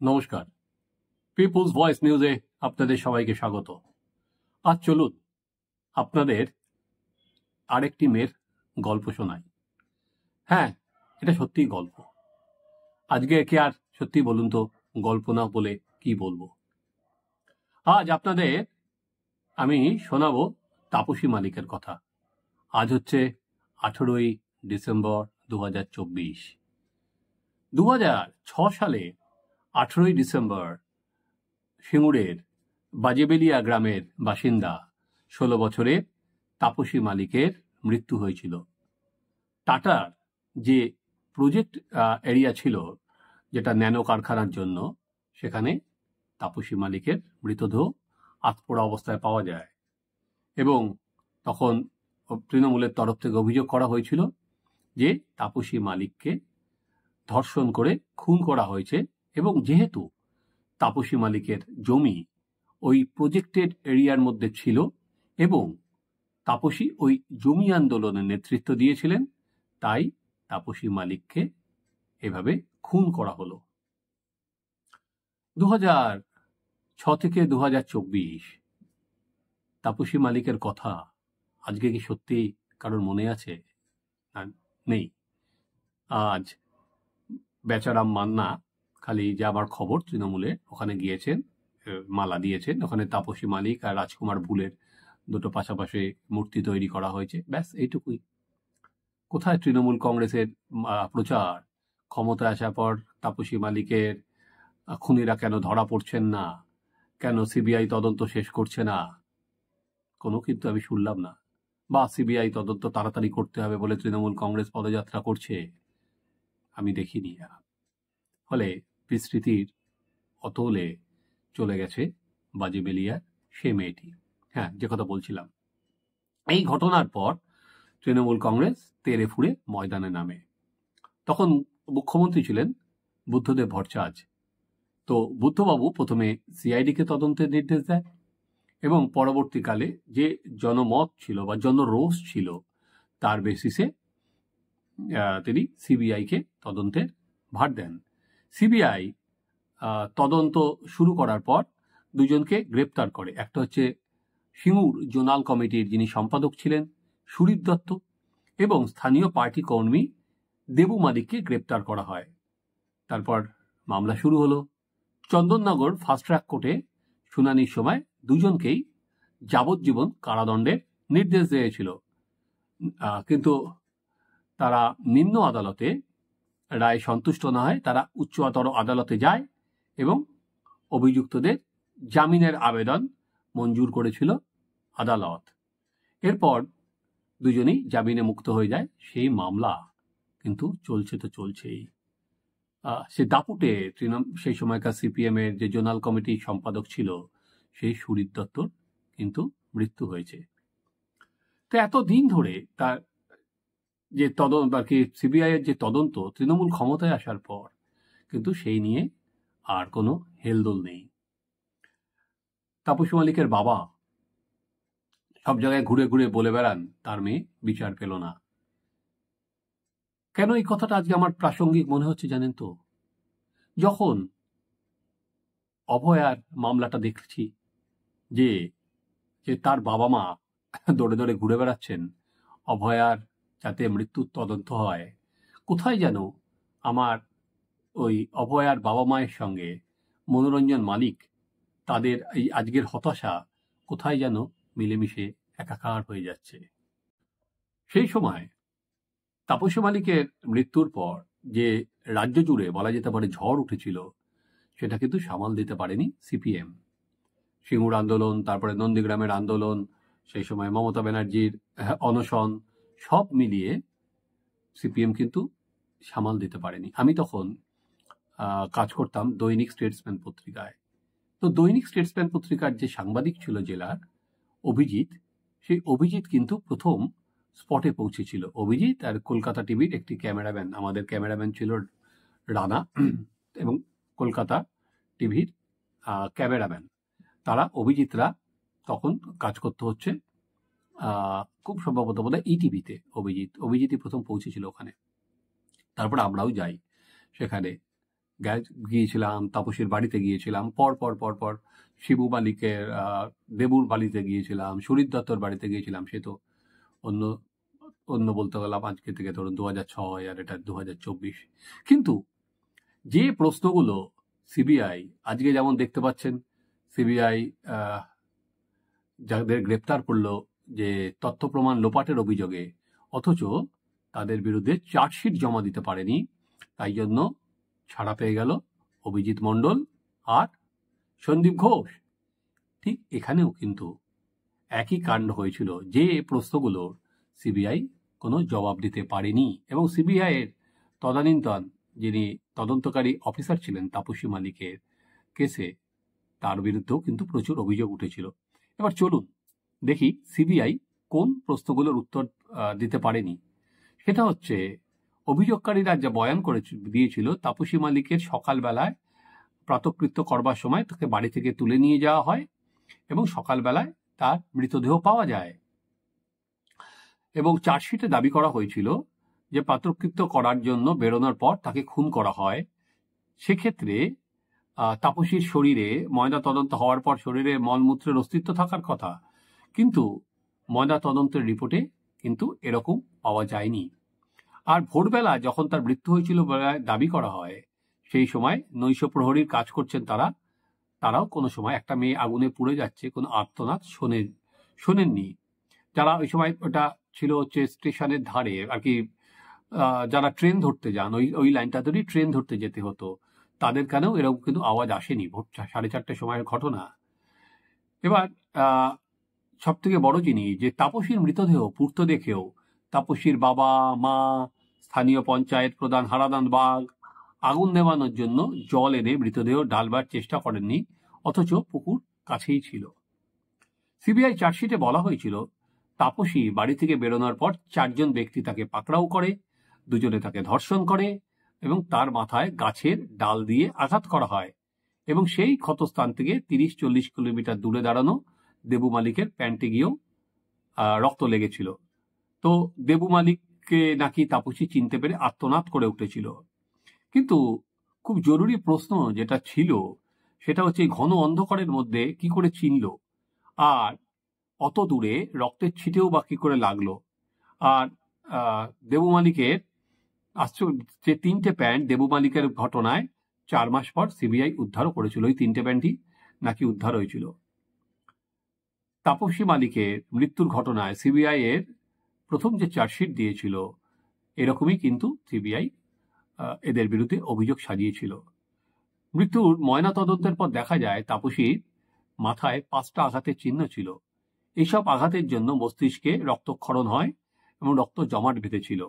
নমস্কার, people's voice নিউজে আপনাদের সবাইকে স্বাগত। আজ চলুন আপনাদের আরেকটি মেয়ের গল্প শোনাই। হ্যাঁ, এটা সত্যিই গল্প। আজকে একে আর সত্যি বলুন তো গল্প না বলে কি বলবো। আজ আপনাদের আমি শোনাবো তাপসী মালিকের কথা। আজ হচ্ছে 18ই ডিসেম্বর 2024। 2006 সালে 18ই ডিসেম্বর সিঙ্গুরের বাজেবেলিয়া গ্রামের বাসিন্দা 16 বছরের তাপসী মালিকের মৃত্যু হয়েছিল। টাটার যে প্রজেক্ট এরিয়া ছিল, যেটা ন্যানো কারখানার জন্য, সেখানে তাপসী মালিকের মৃতদেহ আধপোড়া অবস্থায় পাওয়া যায় এবং তখন তৃণমূলের তরফ থেকে অভিযোগ করা হয়েছিল যে তাপসী মালিককে ধর্ষণ করে খুন করা হয়েছে এবং যেহেতু তাপসী মালিকের জমি ওই প্রজেক্টেড এরিয়ার মধ্যে ছিল এবং তাপসী ওই জমি আন্দোলনের নেতৃত্ব দিয়েছিলেন, তাই তাপসী মালিককে এভাবে খুন করা হলো। 2006 থেকে 2024 তাপসী মালিকের কথা আজকে কি সত্যি কারোর মনে আছে? নেই। আজ বেচারাম মান্না খালি যাবার খবর তৃণমূলে ওখানে গিয়েছেন, মালা দিয়েছেন। ওখানে তাপসী মালিক আর রাজকুমার ভুলের দুটো পাশাপাশি মূর্তি তৈরি করা হয়েছে, ব্যাস এইটুকুই। কোথায় তৃণমূল কংগ্রেসের প্রচার? ক্ষমতায় আসার পর তাপসী মালিকের খুনিরা কেন ধরা পড়ছেন না, কেন সিবিআই তদন্ত শেষ করছে না, কোনো কিন্তু আমি শুনলাম না। বা সিবিআই তদন্ত তাড়াতাড়ি করতে হবে বলে তৃণমূল কংগ্রেস পদযাত্রা করছে, আমি দেখিনি। ফলে বিস্মৃতির অতলে চলে গেছে বাজেবেলিয়ার সে মেয়েটি। হ্যাঁ, যে কথা বলছিলাম, এই ঘটনার পর তৃণমূল কংগ্রেস তেড়ে ফুড়ে ময়দানে নামে। তখন মুখ্যমন্ত্রী ছিলেন বুদ্ধদেব ভট্টাচার্য। তো বুদ্ধবাবু প্রথমে সিআইডিকে তদন্তের নির্দেশ দেয় এবং পরবর্তীকালে যে জনমত ছিল বা জনরোষ ছিল তার বেসিসে তিনি সিবিআইকে তদন্তের ভার দেন। সিবিআই তদন্ত শুরু করার পর দুজনকে গ্রেপ্তার করে। একটা হচ্ছে সিঙ্গুর জোনাল কমিটির যিনি সম্পাদক ছিলেন সুরিত দত্ত, এবং স্থানীয় পার্টি কর্মী দেবু মালিককে গ্রেপ্তার করা হয়। তারপর মামলা শুরু হলো। চন্দননগর ফাস্ট ট্র্যাক কোর্টে শুনানির সময় দুজনকেই যাবজ্জীবন কারাদণ্ডের নির্দেশ দিয়েছিল, কিন্তু তারা নিম্ন আদালতে রায় সন্তুষ্ট না হয় তারা উচ্চতর আদালতে যায় এবং অভিযুক্তদের জামিনের আবেদন মঞ্জুর করেছিল আদালত। এরপর দুজনেই জামিনে মুক্ত হয়ে যায়। সেই মামলা কিন্তু চলছে তো চলছেই। সে দাপুটে সেই সময়কার সিপিএম এর যে জোনাল কমিটির সম্পাদক ছিল সেই সুরিত দত্তর কিন্তু মৃত্যু হয়েছে। তো এতদিন ধরে তার যে তদন্ত আর কি, সিবিআই এর যে তদন্ত, তৃণমূল ক্ষমতায় আসার পর কিন্তু সেই নিয়ে আর কোনো হেলদোল নেই। তাপসী মালিকের বাবা সব জায়গায় ঘুরে ঘুরে বলে বেড়ান তার মেয়ে বিচার পেল না। কেন এই কথাটা আজকে আমার প্রাসঙ্গিক মনে হচ্ছে জানেন তো? যখন অভয়ার মামলাটা দেখছি যে তার বাবা মা দৌড়ে দৌড়ে ঘুরে বেড়াচ্ছেন অভয়ার যাতে মৃত্যুর তদন্ত হয়, কোথায় যেন আমার ওই অভয়ার বাবা মায়ের সঙ্গে মনোরঞ্জন মালিক তাদের এই আজকের হতাশা কোথায় যেন মিলেমিশে একাকার হয়ে যাচ্ছে। সেই সময় তাপসী মালিকের মৃত্যুর পর যে রাজ্য জুড়ে বলা যেতে পারে ঝড় উঠেছিল, সেটা কিন্তু সামাল দিতে পারেনি সিপিএম। সিঙ্গুর আন্দোলন, তারপরে নন্দীগ্রামের আন্দোলন, সেই সময় মমতা ব্যানার্জির অনশন, সব মিলিয়ে সিপিএম কিন্তু সামাল দিতে পারেনি। আমি তখন কাজ করতাম দৈনিক স্টেটসম্যান পত্রিকায়। তো দৈনিক স্টেটসম্যান পত্রিকার যে সাংবাদিক ছিল জেলার অভিজিৎ, সেই অভিজিৎ কিন্তু প্রথম স্পটে পৌঁছেছিল। অভিজিৎ আর কলকাতা টিভির একটি ক্যামেরাম্যান, আমাদের ক্যামেরাম্যান ছিল রানা, এবং কলকাতা টিভির ক্যামেরাম্যান, তারা অভিজিৎরা তখন কাজ করতে হচ্ছে খুব সম্ভবত বোধহয় ইটিভিতে। অভিজিৎই প্রথম পৌঁছেছিল ওখানে। তারপর আমরাও যাই সেখানে। গিয়েছিলাম, তাপসীর বাড়িতে গিয়েছিলাম, পর পর পর পর শিবু মালিকের দেবুর বাড়িতে গিয়েছিলাম, সুরিত দত্তর বাড়িতে গিয়েছিলাম। সে তো অন্য অন্য বলতে গেলাম আজকে থেকে ধরুন 2006, আর এটা 2024। কিন্তু যে প্রশ্নগুলো সিবিআই আজকে যেমন দেখতে পাচ্ছেন, সিবিআই যাদের গ্রেপ্তার করলো যে তথ্য প্রমাণ লোপাটের অভিযোগে, অথচ তাদের বিরুদ্ধে চার্জশিট জমা দিতে পারেনি, তাই জন্য ছাড়া পেয়ে গেল অভিজিৎ মণ্ডল আর সন্দীপ ঘোষ। ঠিক এখানেও কিন্তু একই কাণ্ড হয়েছিল, যে প্রশ্নগুলোর সিবিআই কোনো জবাব দিতে পারেনি। এবং সিবিআইয়ের তদানীন্তন যিনি তদন্তকারী অফিসার ছিলেন তাপসী মালিকের কেসে, তার বিরুদ্ধেও কিন্তু প্রচুর অভিযোগ উঠেছিল। এবার চলুন দেখি সিবিআই কোন প্রশ্নগুলোর উত্তর দিতে পারেনি। সেটা হচ্ছে, অভিযোগকারীরা যা বয়ান করে দিয়েছিল, তাপসী মালিকের সকালবেলায় প্রাতকৃত্য করবার সময় তাকে বাড়ি থেকে তুলে নিয়ে যাওয়া হয় এবং সকালবেলায় তার মৃতদেহ পাওয়া যায়। এবং চার্জশিটে দাবি করা হয়েছিল যে প্রাতকৃত্য করার জন্য বেরোনোর পর তাকে খুন করা হয়। সেক্ষেত্রে তাপসীর শরীরে ময়না তদন্ত হওয়ার পর শরীরে মলমূত্রের অস্তিত্ব থাকার কথা, কিন্তু ময়না তদন্তের রিপোর্টে কিন্তু এরকম পাওয়া যায়নি। আর ভোরবেলা যখন তার মৃত্যু হয়েছিল বলে দাবি করা হয়, সেই সময় নৈশ প্রহরীর কাজ করছেন তারাও কোনো সময় একটা মেয়ে আগুনে পুড়ে যাচ্ছে কোনো আর্তনাদ শোনেননি। যারা ওই সময় ওটা ছিল হচ্ছে স্টেশনের ধারে আর কি, যারা ট্রেন ধরতে যান, ওই লাইনটা ধরেই ট্রেন ধরতে যেতে হতো, তাদের কানেও এরকম কিন্তু আওয়াজ আসেনি। ভোর 4:30 সময়ের ঘটনা। এবার সব থেকে বড় জিনিস, যে তাপসীর মৃতদেহ পুড়তে দেখেও তাপসীর বাবা, মা, স্থানীয় পঞ্চায়েত প্রধান হারাদান বাগ আগুন নেভানোর জন্য জল এনে মৃতদেহ ঢালবার চেষ্টা করেননি, অথচ পুকুর কাছেই ছিল। সিবিআই চার্জশিটে বলা হয়েছিল, তাপসী বাড়ি থেকে বেরোনোর পর 4 জন ব্যক্তি তাকে পাকড়াও করে, 2 জনে তাকে ধর্ষণ করে এবং তার মাথায় গাছের ডাল দিয়ে আঘাত করা হয়। এবং সেই ক্ষতস্থান থেকে 30-40 কিলোমিটার দূরে দাঁড়ানো দেবু মালিকের প্যান্টে গিয়েও রক্ত লেগেছিল। তো দেবু মালিককে নাকি তাপসী চিনতে পেরে আর্তনাদ করে উঠেছিল। কিন্তু খুব জরুরি প্রশ্ন যেটা ছিল, সেটা হচ্ছে ঘন অন্ধকারের মধ্যে কি করে চিনল, আর অত দূরে রক্তের ছিটেও বা কি করে লাগলো। আর দেবু মালিকের যে 3টে প্যান্ট দেবু মালিকের ঘটনায় 4 মাস পর সিবিআই উদ্ধারও করেছিল, ওই 3টে প্যান্টই নাকি উদ্ধার হয়েছিল। তাপসী মালিকের মৃত্যুর ঘটনায় সিবিআই এর প্রথম যে চার্জশিট দিয়েছিল, এরকমই কিন্তু সিবিআই এদের বিরুদ্ধে অভিযোগ সাজিয়েছিল। মৃত্যুর ময়না তদন্তের পর দেখা যায় তাপসীর মাথায় 5টা আঘাতের চিহ্ন ছিল। এইসব আঘাতের জন্য মস্তিষ্কে রক্তক্ষরণ হয় এবং রক্ত জমাট বেঁধেছিল।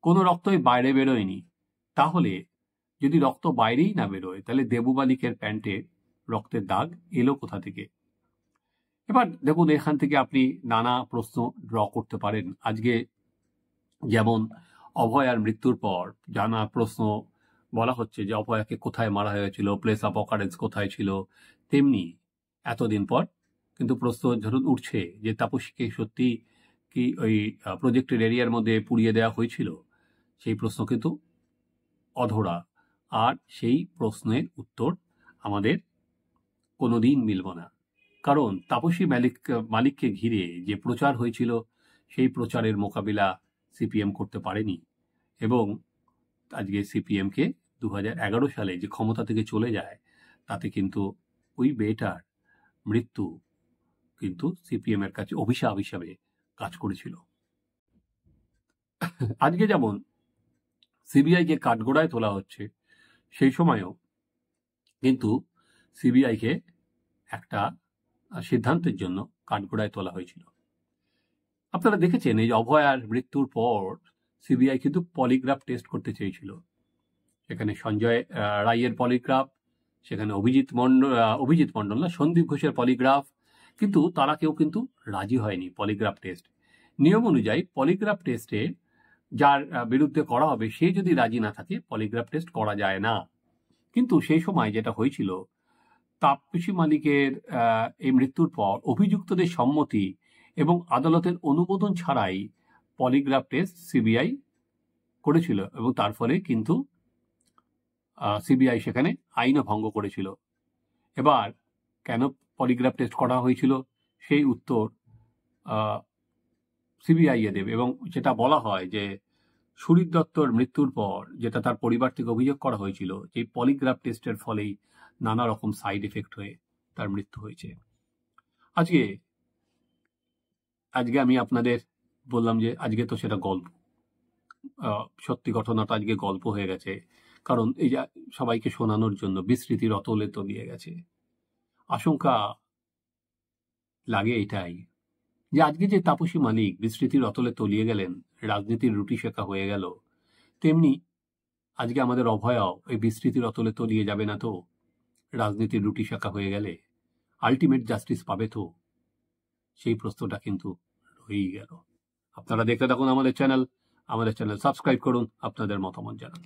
কোনো রক্তই বাইরে বেরোয়নি। তাহলে যদি রক্ত বাইরেই না বেরোয়, তাহলে দেবু মালিকের প্যান্টে রক্তের দাগ এলো কোথা থেকে? এবার দেখুন, এখান থেকে আপনি নানা প্রশ্ন ড্র করতে পারেন। আজকে যেমন অভয়ার মৃত্যুর পর জানা প্রশ্ন বলা হচ্ছে যে অভয়াকে কোথায় মারা হয়েছিল, প্লেস অফ অকারেন্স কোথায় ছিল, তেমনি এতদিন পর কিন্তু প্রশ্ন ধরুন উঠছে যে তাপসীকে সত্যি কি ওই প্রজেক্টের এরিয়ার মধ্যে পুড়িয়ে দেওয়া হয়েছিল। সেই প্রশ্ন কিন্তু অধরা, আর সেই প্রশ্নের উত্তর আমাদের কোনোদিন মিলব না। কারণ তাপসী মালিককে ঘিরে যে প্রচার হয়েছিল, সেই প্রচারের মোকাবিলা সিপিএম করতে পারেনি। এবং আজকে সিপিএমকে 2011 সালে যে ক্ষমতা থেকে চলে যায়, তাতে কিন্তু ওই মেয়েটার মৃত্যু কিন্তু সিপিএম এর কাছে অভিশাপ হিসাবে কাজ করেছিল। আজকে যেমন সিবিআইকে কাঠগড়ায় তোলা হচ্ছে, সেই সময়ও কিন্তু সিবিআইকে একটা সিদ্ধান্তের জন্য কাঠগড়ায় তোলা হয়েছিল। আপনারা দেখেছেন, এই অভয়ার মৃত্যুর পর সিবিআই কিন্তু পলিগ্রাফ টেস্ট করতে চেয়েছিল। সেখানে সঞ্জয় রায়ের পলিগ্রাফ, সেখানে অভিজিৎ মণ্ডল না, সন্দীপ ঘোষের পলিগ্রাফ, কিন্তু তারা কেউ কিন্তু রাজি হয়নি পলিগ্রাফ টেস্ট। নিয়ম অনুযায়ী পলিগ্রাফ টেস্টে যার বিরুদ্ধে করা হবে, সে যদি রাজি না থাকে পলিগ্রাফ টেস্ট করা যায় না। কিন্তু সেই সময় যেটা হয়েছিল, তাপসী মালিকের এই মৃত্যুর পর অভিযুক্তদের সম্মতি এবং আদালতের অনুমোদন ছাড়াই পলিগ্রাফ টেস্ট সিবিআই করেছিল, এবং তার ফলে কিন্তু সিবিআই সেখানে আইনও ভঙ্গ করেছিল। এবার কেন পলিগ্রাফ টেস্ট করা হয়েছিল সেই উত্তর সিবিআই এ দেবে। এবং যেটা বলা হয় যে সুরিত দত্তর মৃত্যুর পর যেটা তার পরিবার থেকে অভিযোগ করা হয়েছিল যে পলিগ্রাফ টেস্টের ফলেই নানা রকম সাইড এফেক্ট হয়ে তার মৃত্যু হয়েছে। আজকে আজকে আমি আপনাদের বললাম যে আজকে তো সেটা গল্প, সত্যি ঘটনাটা আজকে গল্প হয়ে গেছে, কারণ এই যে সবাইকে শোনানোর জন্য বিস্মৃতির অতলে তলিয়ে গেছে। আশঙ্কা লাগে এটাই যে আজকে যে তাপসী মালিক বিস্মৃতির অতলে তলিয়ে গেলেন, রাজনীতির রুটি শেখা হয়ে গেল, তেমনি আজকে আমাদের অভয়াও এই বিস্মৃতির অতলে তলিয়ে যাবে না তো? রাজনীতির রুটি শেখা হয়ে গেলে আলটিমেট জাস্টিস পাবে তো? সেই প্রশ্নটা কিন্তু রয়েই গেল। আপনারা দেখতে থাকুন আমাদের চ্যানেল সাবস্ক্রাইব করুন, আপনাদের মতামত জানান।